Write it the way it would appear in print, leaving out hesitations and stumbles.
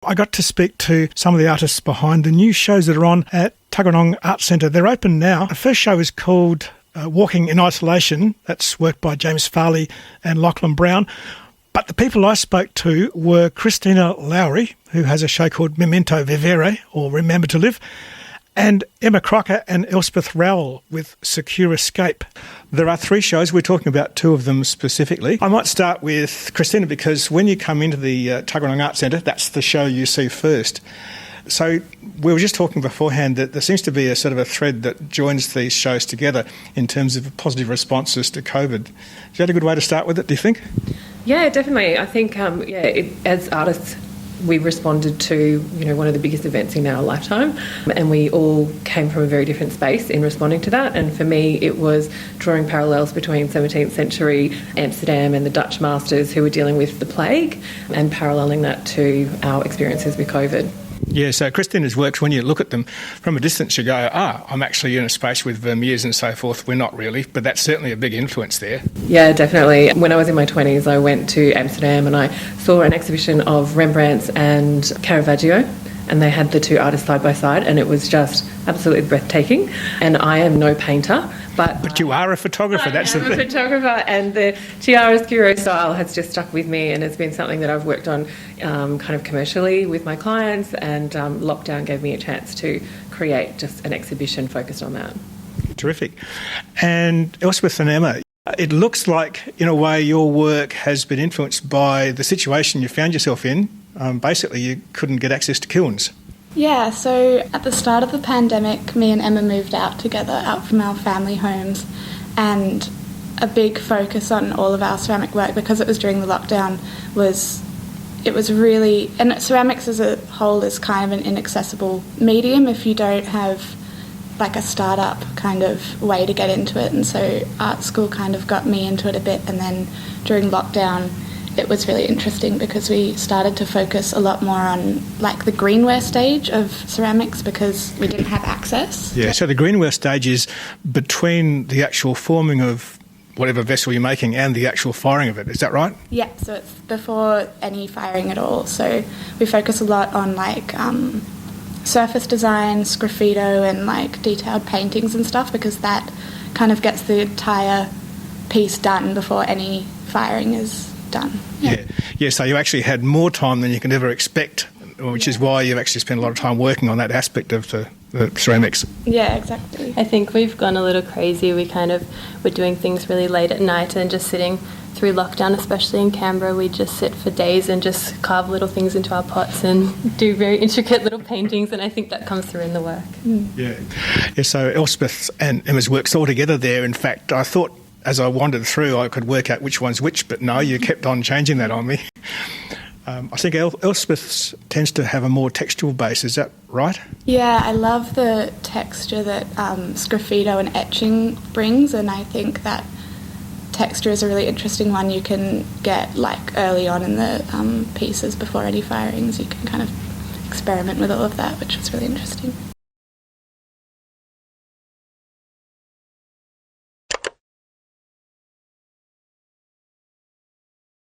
I got to speak to some of the artists behind the new shows that are on at Tuggeranong Arts Centre. They're open now. The first show is called Walking in Isolation. That's work by James Farley and Lachlan Brown. But the people I spoke to were Christina Lowry, who has a show called MEMENTO, VIVERE, or Remember to Live, and Emma CROCKER and ELSPETH ROWELL with Secure Escape. There are 3 shows. We're talking about 2 of them specifically. I might start with Christina, because when you come into the Tuggeranong Arts Centre, that's the show you see first. So we were just talking beforehand that there seems to be a sort of a thread that joins these shows together in terms of positive responses to COVID. Is that a good way to start with it, do you think? Yeah, definitely. I think, as artists, we responded to, one of the biggest events in our lifetime, and we all came from a very different space in responding to that. And for me, it was drawing parallels between 17th century Amsterdam and the Dutch masters who were dealing with the plague, and paralleling that to our experiences with COVID. Yeah, so Christina's works, when you look at them from a distance, you go, I'm actually in a space with Vermeers and so forth. We're not really, but that's certainly a big influence there. Yeah, definitely. When I was in my 20s, I went to Amsterdam and I saw an exhibition of Rembrandt's and Caravaggio, and they had the 2 artists side by side, and it was just absolutely breathtaking. And I am no painter, but you are a photographer. I'm a photographer, and the chiaroscuro style has just stuck with me, and it's been something that I've worked on kind of commercially with my clients, and lockdown gave me a chance to create just an exhibition focused on that. Terrific. And Elspeth and Emma, it looks like, in a way, your work has been influenced by the situation you found yourself in. Basically, you couldn't get access to kilns. Yeah, so at the start of the pandemic, me and Emma moved out together, out from our family homes, and a big focus on all of our ceramic work, because it was during the lockdown, was really, and ceramics as a whole is kind of an inaccessible medium if you don't have like a start-up kind of way to get into it, and so art school kind of got me into it a bit, and then during lockdown it was really interesting because we started to focus a lot more on like the greenware stage of ceramics, because we didn't have access. Yeah, so the greenware stage is between the actual forming of whatever vessel you're making and the actual firing of it, is that right? Yeah, so it's before any firing at all. So we focus a lot on like surface design, sgraffito, and like detailed paintings and stuff, because that kind of gets the entire piece done before any firing is done. Yeah, so you actually had more time than you can ever expect, which is why you've actually spent a lot of time working on that aspect of the ceramics. Yeah, exactly. I think we've gone a little crazy. We're doing things really late at night, and just sitting through lockdown, especially in Canberra, we just sit for days and just carve little things into our pots and do very intricate little paintings, and I think that comes through in the work. Yeah, so Elspeth and Emma's works all together there. In fact, I thought as I wandered through I could work out which one's which, but no, you kept on changing that on me. I think Elspeth's tends to have a more textual base, is that right? Yeah, I love the texture that sgraffito and etching brings, and I think that texture is a really interesting one you can get like early on in the pieces before any firings. You can kind of experiment with all of that, which was really interesting.